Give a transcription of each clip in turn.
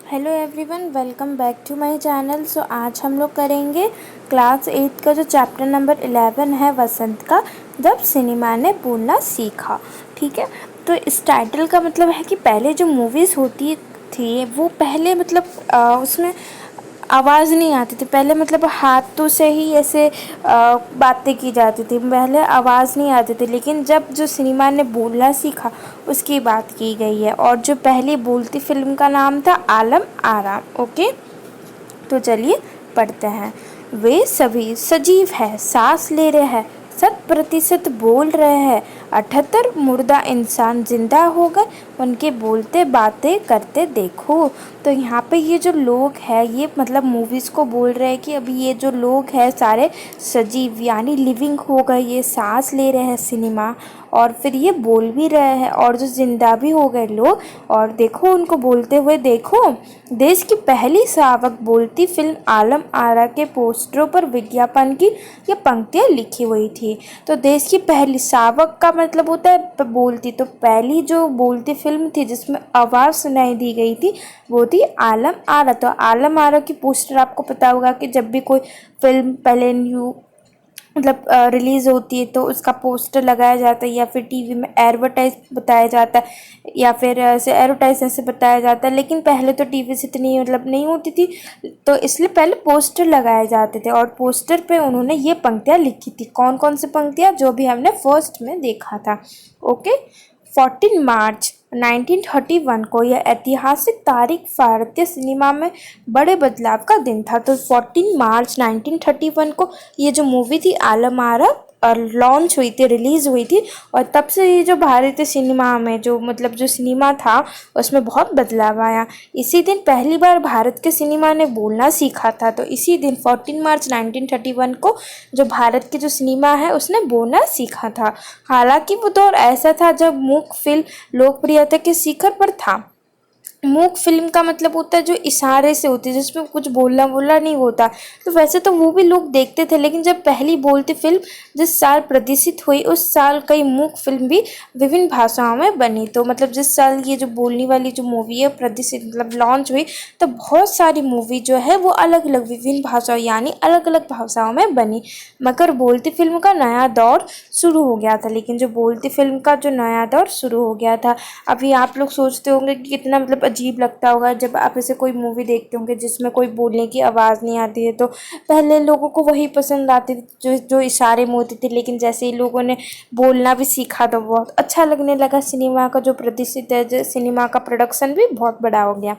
Hello everyone, welcome back to my channel. So आज हम लोग करेंगे क्लास 8 का जो चैप्टर नंबर 11 है वसंत का, जब सिनेमा ने बोलना सीखा। ठीक है, तो इस टाइटल का मतलब है कि पहले जो मूवीज़ होती थी वो पहले मतलब उसमें आवाज़ नहीं आती थी। पहले मतलब हाथों से ही ऐसे बातें की जाती थी, पहले आवाज़ नहीं आती थी। लेकिन जब जो सिनेमा ने बोलना सीखा उसकी बात की गई है, और जो पहली बोलती फिल्म का नाम था आलम आरा। ओके, तो चलिए पढ़ते हैं। वे सभी सजीव है, सांस ले रहे हैं, 100% बोल रहे हैं। 78 मुर्दा इंसान जिंदा हो गए, उनके बोलते बातें करते देखो। तो यहाँ पे ये जो लोग हैं ये मतलब मूवीज़ को बोल रहे हैं कि अभी ये जो लोग हैं सारे सजीव यानी लिविंग हो गए, ये सांस ले रहे हैं सिनेमा, और फिर ये बोल भी रहे हैं, और जो जिंदा भी हो गए लोग, और देखो उनको बोलते हुए देखो। देश की पहली सावक बोलती फिल्म आलम आरा के पोस्टरों पर विज्ञापन की ये पंक्तियाँ लिखी हुई थी। तो देश की पहली सावक का मतलब होता है बोलती, तो पहली जो बोलती फिल्म थी जिसमें आवाज़ सुनाई दी गई थी वो थी आलम आरा। तो आलम आरा की पोस्टर आपको पता होगा कि जब भी कोई फिल्म पहले न्यू मतलब रिलीज़ होती है तो उसका पोस्टर लगाया जाता है, या फिर टीवी में एडवर्टाइज बताया जाता है, या फिर ऐसे एडवर्टाइज ऐसे बताया जाता है। लेकिन पहले तो टीवी से इतनी मतलब नहीं होती थी, तो इसलिए पहले पोस्टर लगाए जाते थे, और पोस्टर पे उन्होंने ये पंक्तियाँ लिखी थी। कौन कौन सी पंक्तियाँ, जो भी हमने फर्स्ट में देखा था। ओके, 14 मार्च 1931 को यह ऐतिहासिक तारीख भारतीय सिनेमा में बड़े बदलाव का दिन था। तो 14 मार्च 1931 को ये जो मूवी थी आलम आरा लॉन्च हुई थी, रिलीज़ हुई थी, और तब से ये जो भारतीय सिनेमा में जो मतलब जो सिनेमा था उसमें बहुत बदलाव आया। इसी दिन पहली बार भारत के सिनेमा ने बोलना सीखा था। तो इसी दिन 14 मार्च 1931 को जो भारत के जो सिनेमा है उसने बोलना सीखा था। हालांकि वो दौर ऐसा था जब मूक फिल्म लोकप्रियता के शिखर पर था। मूक फिल्म का मतलब होता है जो इशारे से होती है, जिसमें कुछ बोलना बोलना नहीं होता। तो वैसे तो वो भी लोग देखते थे, लेकिन जब पहली बोलती फिल्म जिस साल प्रदर्शित हुई उस साल कई मूक फिल्म भी विभिन्न भाषाओं में बनी। तो मतलब जिस साल ये जो बोलने वाली जो मूवी है प्रदर्शित मतलब लॉन्च हुई, तो बहुत सारी मूवी जो है वो अलग अलग विभिन्न भाषाओं यानी अलग अलग भाषाओं में बनी। मगर बोलती फिल्म का नया दौर शुरू हो गया था। लेकिन जो बोलती फिल्म का जो नया दौर शुरू हो गया था, अभी आप लोग सोचते होंगे कि कितना मतलब अजीब लगता होगा जब आप ऐसे कोई मूवी देखते होंगे जिसमें कोई बोलने की आवाज़ नहीं आती है। तो पहले लोगों को वही पसंद आती थी जो जो इशारे में होती थी, लेकिन जैसे ही लोगों ने बोलना भी सीखा तो बहुत अच्छा लगने लगा। सिनेमा का जो प्रतिष्ठित है, जो सिनेमा का प्रोडक्शन भी बहुत बड़ा हो गया।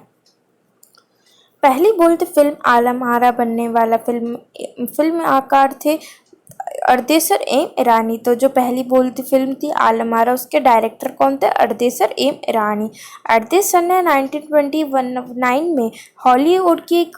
पहली बोलती फिल्म आलम आरा बनने वाला फिल्म आकार थे अर्देसर एम ईरानी। तो जो पहली बोलती फिल्म थी आलम आरा, उसके डायरेक्टर कौन थे? अर्देसर एम ईरानी। अर्देसर ने 1929 में हॉलीवुड की एक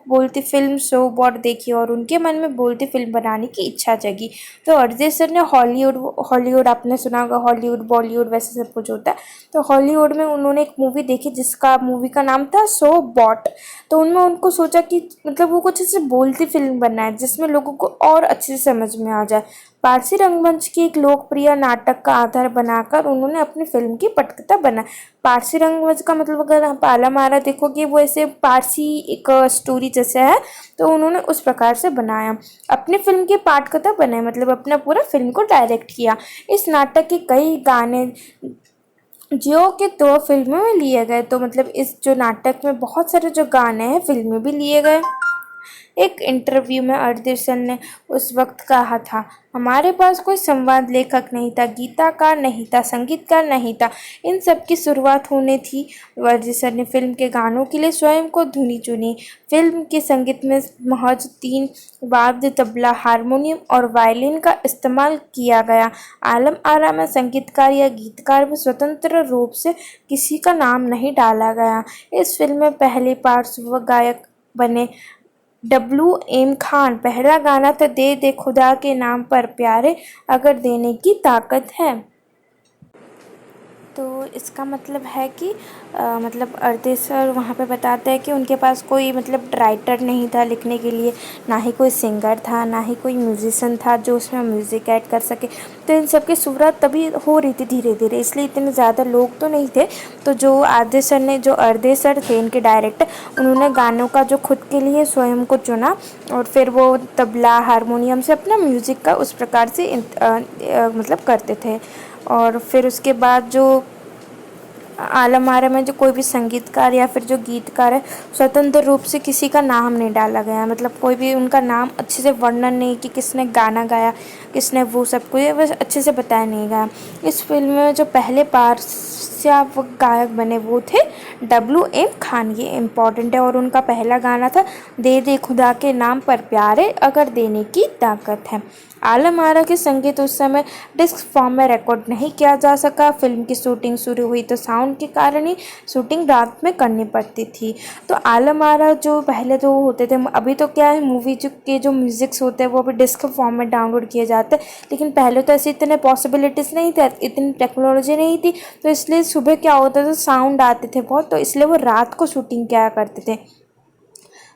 बोलती फिल्म शो बॉट देखी और उनके मन में बोलती फिल्म बनाने की इच्छा जगी। तो अर्देसर ने हॉलीवुड आपने सुना होगा, हॉलीवुड बॉलीवुड वैसे सब कुछ होता है। तो हॉलीवुड में उन्होंने एक मूवी देखी जिसका मूवी का नाम था शो बॉट। तो उनमें उनको सोचा कि मतलब वो कुछ ऐसे बोलती फिल्म बनना है जिसमें लोगों को और अच्छे से समझ में आ जाए। पारसी रंगमंच की एक लोकप्रिय नाटक का आधार बनाकर उन्होंने अपनी फिल्म की पटकथा बनाई। पारसी रंगमंच का मतलब अगर आप आलम आरा देखोगे वो ऐसे पारसी एक स्टोरी जैसे है, तो उन्होंने उस प्रकार से बनाया, अपनी फिल्म की पटकथा बनाई, मतलब अपना पूरा फिल्म को डायरेक्ट किया। इस नाटक के कई गाने जियो के 2 फिल्मों में लिए गए। तो मतलब इस जो नाटक में बहुत सारे जो गाने हैं फिल्म में भी लिए गए। एक इंटरव्यू में अर्देसन ने उस वक्त कहा था, हमारे पास कोई संवाद लेखक नहीं था, गीतकार नहीं था, संगीतकार नहीं था, इन सब की शुरुआत होनी थी। अर्देसन ने फिल्म के गानों के लिए स्वयं को धुनी चुनी। फिल्म के संगीत में महज 3 वाद्य तबला, हारमोनियम और वायलिन का इस्तेमाल किया गया। आलम आरा में संगीतकार या गीतकार में स्वतंत्र रूप से किसी का नाम नहीं डाला गया। इस फिल्म में पहले पार्श्व गायक बने W.M. खान। पहला गाना था दे दे खुदा के नाम पर प्यारे, अगर देने की ताकत है। तो इसका मतलब है कि मतलब अरदेश सर वहाँ पे बताते हैं कि उनके पास कोई मतलब राइटर नहीं था लिखने के लिए, ना ही कोई सिंगर था, ना ही कोई म्यूजिशियन था जो उसमें म्यूज़िक ऐड कर सके। तो इन सब की शुरुआत तभी हो रही थी धीरे धीरे, इसलिए इतने ज़्यादा लोग तो नहीं थे। तो जो आदेश सर ने, जो अरदेश सर थे इनके डायरेक्टर, उन्होंने गानों का जो खुद के लिए स्वयं को चुना और फिर वो तबला हारमोनियम से अपना म्यूज़िक का उस प्रकार से मतलब करते थे। और फिर उसके बाद जो आलम आरा में जो कोई भी संगीतकार या फिर जो गीतकार है, स्वतंत्र रूप से किसी का नाम नहीं डाला गया है, मतलब कोई भी उनका नाम अच्छे से वर्णन नहीं कि किसने गाना गाया, किसने वो सब कुछ बस अच्छे से बताया नहीं गया। इस फिल्म में जो पहले पार्श्व गायक बने वो थे WM खान, ये इम्पॉर्टेंट है। और उनका पहला गाना था दे दे खुदा के नाम पर प्यारे अगर देने की ताकत है। आलम आरा के संगीत उस समय डिस्क फॉर्म में रिकॉर्ड नहीं किया जा सका। फिल्म की शूटिंग शुरू हुई तो साउंड के कारण ही शूटिंग रात में करनी पड़ती थी। तो आलम आरा जो पहले तो होते थे, अभी तो क्या है मूवी के जो म्यूज़िक्स होते हैं वो अभी डिस्क फॉर्म में डाउनलोड किए जाते हैं, लेकिन पहले तो ऐसे इतने पॉसिबिलिटीज़ नहीं थे, इतनी टेक्नोलॉजी नहीं थी। तो इसलिए सुबह क्या होता था, साउंड आते थे बहुत, तो इसलिए वो रात को शूटिंग किया करते थे।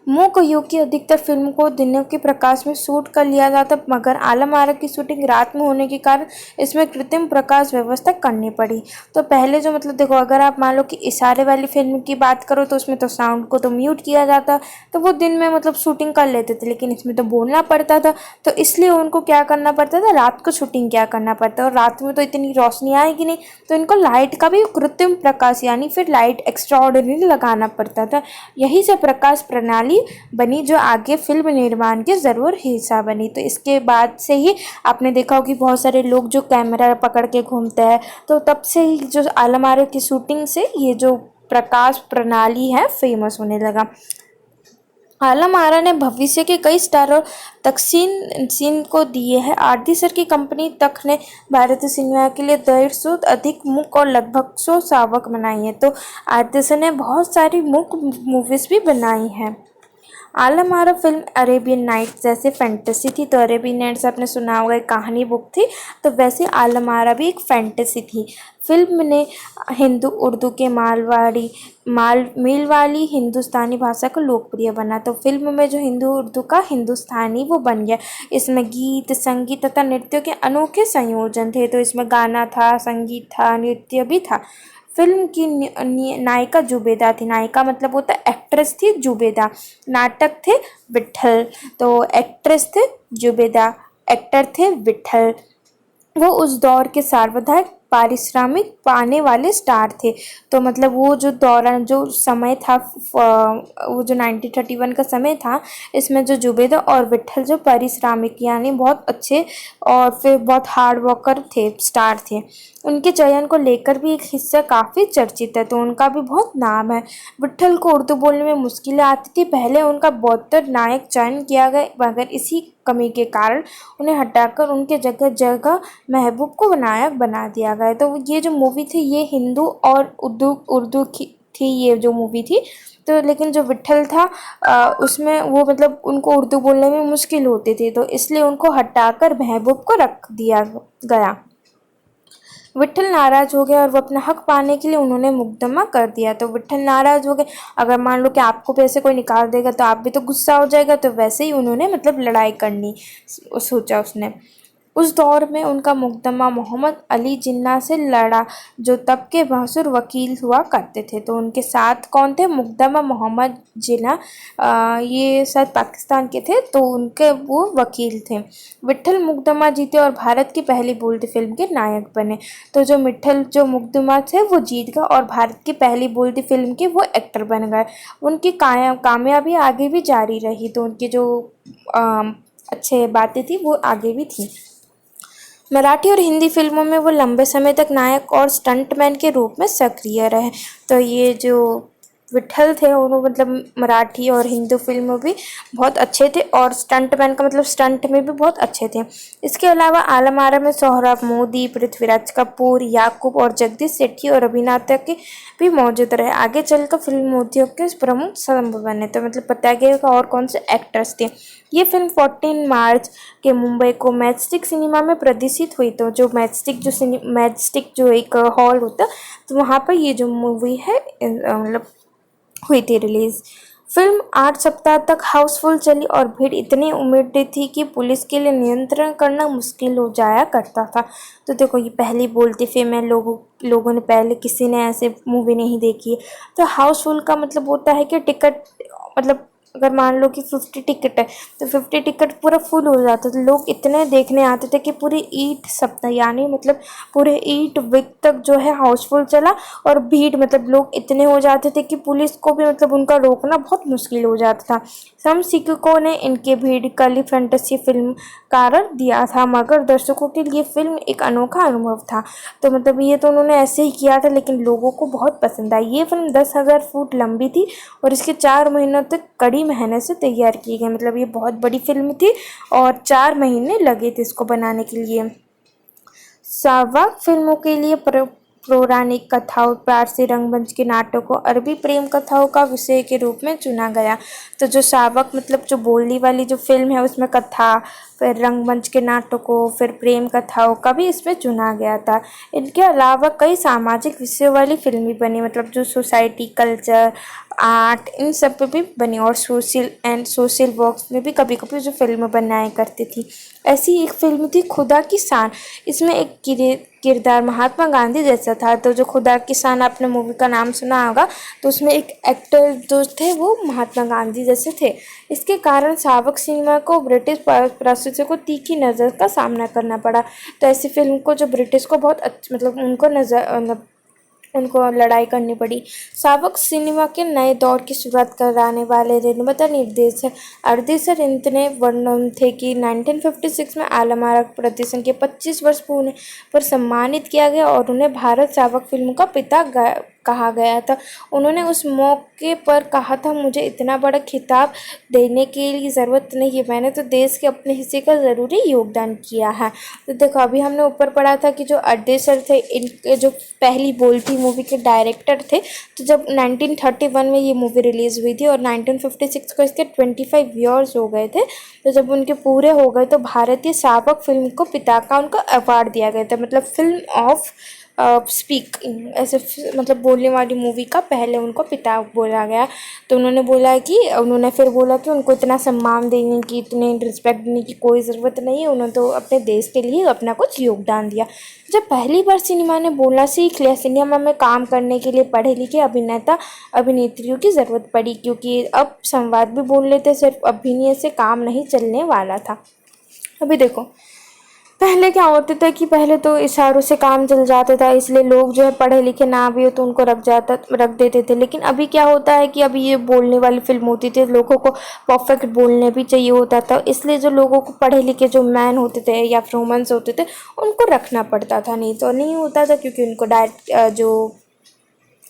मूक युग की अधिकतर फिल्म को दिनों के प्रकाश में शूट कर लिया जाता, मगर आलम आरा की शूटिंग रात में होने के कारण इसमें कृत्रिम प्रकाश व्यवस्था करनी पड़ी। तो पहले जो मतलब देखो, अगर आप मान लो कि इशारे वाली फिल्म की बात करो तो उसमें तो साउंड को तो म्यूट किया जाता, तो वो दिन में मतलब शूटिंग कर लेते थे, लेकिन इसमें तो बोलना पड़ता था, तो इसलिए उनको क्या करना पड़ता था, रात को शूटिंग क्या करना पड़ता। और रात में तो इतनी रोशनी आएगी नहीं, तो इनको लाइट का भी कृत्रिम प्रकाश यानी फिर लाइट एक्स्ट्रा ऑर्डिनरी लगाना पड़ता था। यही से प्रकाश प्रणाली बनी जो आगे फिल्म निर्माण के ज़रूर हिस्सा बनी। तो इसके बाद से ही आपने देखा हो कि बहुत सारे लोग जो कैमरा पकड़ के घूमते हैं, तो तब से ही जो आलम आरा की शूटिंग से ये जो प्रकाश प्रणाली है फेमस होने लगा। आलम आरा ने भविष्य के कई स्टारों तक सीन को दिए हैं। आरती सर की कंपनी तक ने भारतीय सिनेमा के लिए 150 अधिक मूक और लगभग 100 सावक बनाई हैं। तो आरती सर ने बहुत सारी मूक मूवीज़ भी बनाई हैं। Alam Ara film Arabian nights जैसे फैंटेसी थी। तो अरेबियन नाइट्स आपने सुना होगा, एक कहानी बुक थी, तो वैसे आलम आरा भी एक फैंटेसी थी। फिल्म ने हिंदू उर्दू के मेल वाली हिंदुस्तानी भाषा को लोकप्रिय बना। तो फिल्म में जो हिंदू उर्दू का हिंदुस्तानी वो बन गया। इसमें गीत संगीत तथा नृत्य के अनोखे संयोजन थे। तो इसमें गाना था, संगीत था, नृत्य भी था। फिल्म की नायिका जुबेदा थी। नायिका मतलब होता है एक्ट्रेस थी जुबेदा। नाटक थे विट्ठल। तो एक्ट्रेस थे जुबेदा, एक्टर थे विट्ठल। वो उस दौर के सर्वाधिक पारिश्रमिक पाने वाले स्टार थे। तो मतलब वो जो दौरान जो समय था, वो जो 1931 का समय था, इसमें जो जुबेदा और विट्ठल जो पारिश्रमिक यानी बहुत अच्छे और फिर बहुत हार्ड वर्कर थे, स्टार थे। उनके चयन को लेकर भी एक हिस्सा काफ़ी चर्चित है, तो उनका भी बहुत नाम है। विट्ठल को उर्दू बोलने में मुश्किलें आती थी। पहले उनका बौद्ध नायक चयन किया गया, मगर इसी कमी के कारण उन्हें हटाकर उनके जगह जगह महबूब को नायक बना दिया गया। तो ये जो मूवी थी ये हिंदू और उर्दू की थी, ये जो मूवी थी। तो लेकिन जो विट्ठल था उसमें वो मतलब उनको उर्दू बोलने में मुश्किल होती थी, तो इसलिए उनको हटाकर महबूब को रख दिया गया। विट्ठल नाराज हो गया और वो अपना हक पाने के लिए उन्होंने मुकदमा कर दिया। तो विट्ठल नाराज हो गए। अगर मान लो कि आपको पैसे कोई निकाल देगा तो आप भी तो गुस्सा हो जाएगा, तो वैसे ही उन्होंने मतलब लड़ाई करनी सोचा उसने। उस दौर में उनका मुकदमा मोहम्मद अली जिन्ना से लड़ा, जो तब के मशहूर वकील हुआ करते थे। तो उनके साथ कौन थे? मुकदमा मोहम्मद जिन्ना, ये शायद पाकिस्तान के थे, तो उनके वो वकील थे। विट्ठल मुकदमा जीते और भारत की पहली बोलती फिल्म के नायक बने। तो जो विट्ठल जो मुकदमा थे वो जीत गए और भारत की पहली बोलती फिल्म के वो एक्टर बन गए। उनकी कामयाबी आगे भी जारी रही। तो उनकी जो अच्छे बातें थी वो आगे भी थी। मराठी और हिंदी फिल्मों में वो लंबे समय तक नायक और स्टंटमैन के रूप में सक्रिय रहे। तो ये जो विठल थे, उन्होंने मतलब मराठी और हिंदी फिल्म में भी बहुत अच्छे थे और स्टंटमैन का मतलब स्टंट में भी बहुत अच्छे थे। इसके अलावा आलम आरा में सोहराब मोदी, पृथ्वीराज कपूर, याकूब और जगदीश सेठी और अभिनेता के भी मौजूद रहे। आगे चलकर फिल्म उद्योग के प्रमुख स्तंभ बने। तो मतलब बताइएगा और कौन से एक्टर्स थे। ये फिल्म 14 मार्च के मुंबई को मैचस्टिक सिनेमा में प्रदर्शित हुई। तो जो मैचस्टिक जो एक हॉल होता, तो वहाँ पर ये जो मूवी है मतलब हुई थी रिलीज। फिल्म 8 सप्ताह तक हाउसफुल चली और भीड़ इतनी उमड़ी थी कि पुलिस के लिए नियंत्रण करना मुश्किल हो जाया करता था। तो देखो, ये पहली बोलती फिल्म है, लोगों ने पहले किसी ने ऐसे मूवी नहीं देखी है। तो हाउसफुल का मतलब होता है कि टिकट मतलब अगर मान लो कि 50 टिकट है तो 50 टिकट पूरा फुल हो जाता था। लोग इतने देखने आते थे कि पूरी ईट सप्ताह यानी मतलब पूरे ईट वीक तक जो है हाउसफुल चला और भीड़ मतलब लोग इतने हो जाते थे कि पुलिस को भी मतलब उनका रोकना बहुत मुश्किल हो जाता था। समर्थकों ने इनके भीड़ का लिए फैंटेसी फिल्म करार दिया था, मगर दर्शकों के लिए फिल्म एक अनोखा अनुभव था। तो मतलब ये तो उन्होंने ऐसे ही किया था, लेकिन लोगों को बहुत पसंद आई। ये फिल्म 10,000 फुट लंबी थी और इसके 4 महीनों तक कड़ी मेहनत से तैयार की गई। मतलब ये बहुत बड़ी फिल्म थी और 4 महीने लगे थे इसको बनाने के लिए। सावाक फिल्मों के लिए पौराणिक कथाओं, पारसी रंगमंच के नाटकों, अरबी प्रेम कथाओं का विषय के रूप में चुना गया। तो जो सावक मतलब जो बोलने वाली जो फिल्म है उसमें कथा, फिर रंगमंच के नाटकों, फिर प्रेम कथाओं का भी इसमें चुना गया था। इनके अलावा कई सामाजिक विषयों वाली फिल्में बनी, मतलब जो सोसाइटी, कल्चर, आर्ट, इन सब पे भी बनी और सोशल वर्क्स में भी कभी कभी जो फिल्म बनाया करती थी। ऐसी एक फिल्म थी खुदा की शान। इसमें एक किरदार महात्मा गांधी जैसा था। तो जो खुदा की शान आपने मूवी का नाम सुना होगा, तो उसमें एक एक्टर जो थे वो महात्मा गांधी जैसे थे। इसके कारण सावक सिनेमा को ब्रिटिश प्रशासकों को तीखी नज़र का सामना करना पड़ा। तो ऐसी फिल्म को जो ब्रिटिश को बहुत मतलब उनको लड़ाई करनी पड़ी। सावक सिनेमा के नए दौर की शुरुआत कराने वाले निर्माता निर्देशक अर्देसर इतने वर्णन थे कि 1956 में आलम आरा प्रदर्शन के 25 वर्ष पूरे पर सम्मानित किया गया और उन्हें भारत सावक फिल्म का पिता कहा गया था। उन्होंने उस मौके पर कहा था, मुझे इतना बड़ा खिताब देने की ज़रूरत नहीं है, मैंने तो देश के अपने हिस्से का ज़रूरी योगदान किया है। तो देखो, अभी हमने ऊपर पढ़ा था कि जो अर्देसर थे इनके जो पहली बोलती मूवी के डायरेक्टर थे। तो जब 1931 में ये मूवी रिलीज़ हुई थी और 1956 को इसके 25 ईयर्स हो गए थे। तो जब उनके पूरे हो गए तो भारतीय सावक फिल्म को पिता का उनको अवार्ड दिया गया था, मतलब फिल्म ऑफ स्पीकिंग, ऐसे मतलब बोलने वाली मूवी का पहले उनको पिता बोला गया। तो उन्होंने फिर बोला कि उनको इतना सम्मान देने की, इतने रिस्पेक्ट देने की कोई ज़रूरत नहीं है, उन्होंने तो अपने देश के लिए अपना कुछ योगदान दिया। जब पहली बार सिनेमा ने बोलना सीख लिया, सिनेमा में काम करने के लिए पढ़े लिखे अभिनेता अभिनेत्रियों की ज़रूरत पड़ी, क्योंकि अब संवाद भी बोल लेते, सिर्फ अभिनय से काम नहीं चलने वाला था। अभी देखो, पहले क्या होता था कि पहले तो इशारों से काम चल जाता था, इसलिए लोग जो है पढ़े लिखे ना भी हो तो उनको रख देते थे। लेकिन अभी क्या होता है कि अभी ये बोलने वाली फिल्म होती थी, लोगों को परफेक्ट बोलने भी चाहिए होता था, इसलिए जो लोगों को पढ़े लिखे जो मैन होते थे या फिर वुमेन्स होते थे उनको रखना पड़ता था, नहीं तो नहीं होता था, क्योंकि उनको जो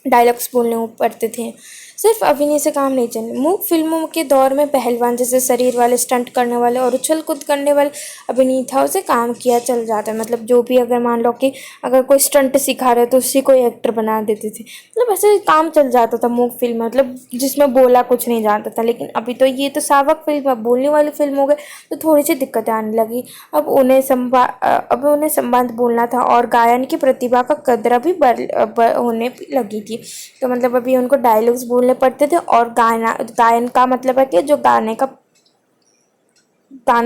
डायलॉग्स बोलने पड़ते थे। सिर्फ अभिनय से काम नहीं चले। मूक फिल्मों के दौर में पहलवान जैसे शरीर वाले, स्टंट करने वाले और उछल कूद करने वाले अभिनेताओं से काम किया चल जाता है। मतलब जो भी, अगर मान लो कि अगर कोई स्टंट सिखा रहे तो उसी को एक्टर बना देते थे। मतलब ऐसे काम चल जाता था मूक फिल्म, मतलब जिसमें बोला कुछ नहीं जाता था। लेकिन अभी तो ये तो सावक फिल्म, बोलने वाली फिल्म हो गई, तो थोड़ी सी दिक्कतें आने लगी। अब उन्हें संवाद बोलना था और गायन की प्रतिभा का कदर भी होने लगी थी। तो मतलब अभी उनको डायलॉग्स बोलने पड़ते थे और गायन का मतलब है कि जो गाना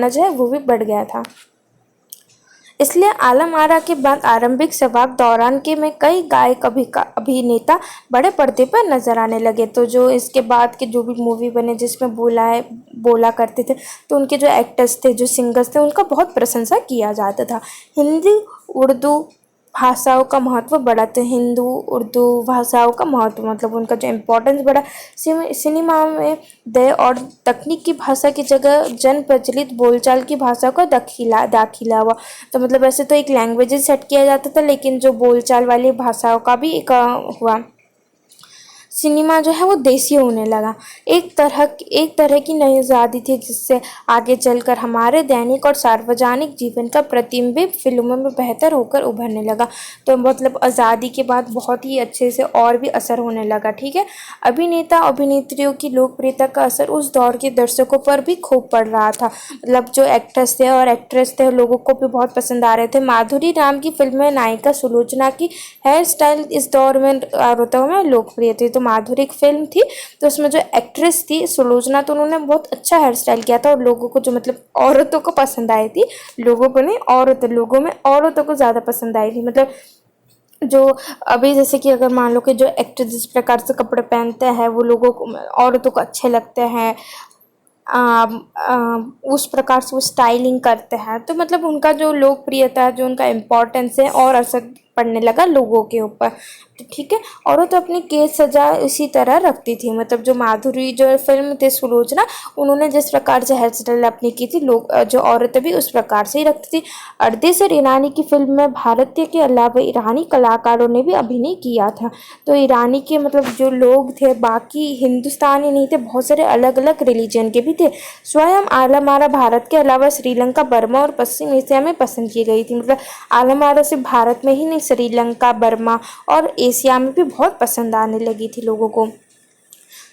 जो है वो भी बढ़ गया था। इसलिए आलम आरा के बाद आरंभिक सवाक दौरान के में कई गायक अभिनेता बड़े पर्दे पर नजर आने लगे। तो जो इसके बाद के जो भी मूवी बने जिसमें बोला करते थे, तो उनके जो एक्टर्स थे, जो सिंगर्स थे, उनका बहुत प्रशंसा किया जाता था। हिंदी उर्दू भाषाओं का महत्व बढ़ा, तो हिंदू उर्दू भाषाओं का महत्व मतलब उनका जो इम्पोर्टेंस बढ़ा। सिनेमा में दय और तकनीक की भाषा की जगह जन प्रचलित बोलचाल की भाषा का दाखिला हुआ। तो मतलब ऐसे तो एक लैंग्वेज सेट किया जाता था, लेकिन जो बोलचाल वाली भाषाओं का भी एक हुआ। सिनेमा जो है वो देसी होने लगा। एक तरह की नई आज़ादी थी जिससे आगे चलकर हमारे दैनिक और सार्वजनिक जीवन का प्रतिबिंब फिल्मों में बेहतर होकर उभरने लगा। तो मतलब आज़ादी के बाद बहुत ही अच्छे से और भी असर होने लगा। ठीक है, अभिनेता अभिनेत्रियों की लोकप्रियता का असर उस दौर के दर्शकों पर भी खूब पड़ रहा था। मतलब जो एक्टर्स थे और एक्ट्रेस थे लोगों को भी बहुत पसंद आ रहे थे। माधुरी राम की फिल्म में नायिका सुलोचना की हेयर स्टाइल इस दौर में औरतों में लोकप्रिय थी। तो माधुरी एक फिल्म थी, तो उसमें जो एक्ट्रेस थी सुलोचना, तो उन्होंने बहुत अच्छा हेयर स्टाइल किया था और लोगों को जो मतलब औरतों को पसंद आई थी। लोगों को नहीं, लोगों में औरतों को ज़्यादा पसंद आई थी। मतलब जो अभी जैसे कि अगर मान लो कि जो एक्टर जिस प्रकार से कपड़े पहनते हैं वो लोगों को, औरतों को अच्छे लगते हैं, उस प्रकार से वो स्टाइलिंग करते हैं, तो मतलब उनका जो लोकप्रियता है, जो उनका इम्पोर्टेंस है और असर पड़ने लगा लोगों के ऊपर। तो ठीक है, और वो तो अपनी केस सजा इसी तरह रखती थी। मतलब जो माधुरी जो फिल्म थी सुलोचना, उन्होंने जिस प्रकार से हेयर स्टाइल अपनी की थी, लोग जो औरतें भी उस प्रकार से ही रखती थी। अर्देसर ईरानी की फिल्म में भारतीय के अलावा ईरानी कलाकारों ने भी अभिनय किया था। तो ईरानी के मतलब जो लोग थे बाकी हिंदुस्तानी नहीं थे, बहुत सारे अलग अलग रिलीजन के भी थे। स्वयं आलमारा भारत के अलावा श्रीलंका, बर्मा और पश्चिम एशिया में पसंद की गई थी। मतलब आलमारा सिर्फ भारत में ही नहीं, श्रीलंका, बर्मा और एशिया में भी बहुत पसंद आने लगी थी लोगों को।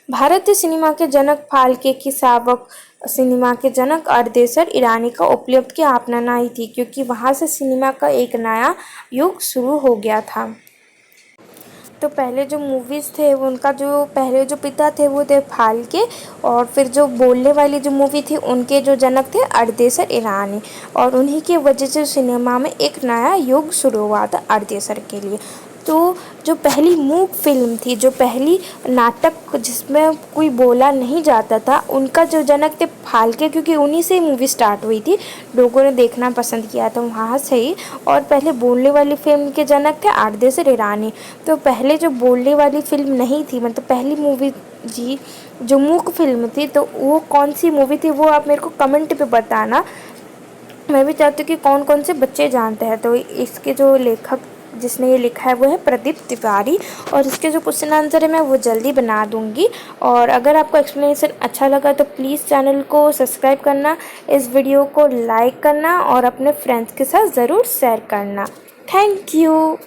भारतीय सिनेमा के जनक फाल्के की सावक सिनेमा के जनक अर्देसर ईरानी का उपलब्ध की अपनाना ही थी, क्योंकि वहाँ से सिनेमा का एक नया युग शुरू हो गया था। तो पहले जो मूवीज़ थे उनका जो पहले जो पिता थे वो थे फाल्के, और फिर जो बोलने वाली जो मूवी थी उनके जो जनक थे अर्देसर ईरानी, और उन्हीं की वजह से सिनेमा में एक नया युग शुरू हुआ था अर्देसर के लिए। तो जो पहली मूक फिल्म थी, जो पहली नाटक जिसमें कोई बोला नहीं जाता था, उनका जो जनक थे फाल्के, क्योंकि उन्हीं से ही मूवी स्टार्ट हुई थी, लोगों ने देखना पसंद किया था वहाँ से ही। और पहले बोलने वाली फिल्म के जनक थे अर्देसर ईरानी। तो पहले जो बोलने वाली फिल्म नहीं थी, मतलब पहली मूवी जी जो मूक फिल्म थी, तो वो कौन सी मूवी थी वो आप मेरे को कमेंट पे बताना। मैं भी चाहती हूँ कि कौन कौन से बच्चे जानते हैं। तो इसके जो लेखक जिसने ये लिखा है वो है प्रदीप तिवारी, और इसके जो क्वेश्चन आंसर है मैं वो जल्दी बना दूंगी। और अगर आपको एक्सप्लेनेशन अच्छा लगा तो प्लीज़ चैनल को सब्सक्राइब करना, इस वीडियो को लाइक करना और अपने फ्रेंड्स के साथ ज़रूर शेयर करना। Thank you.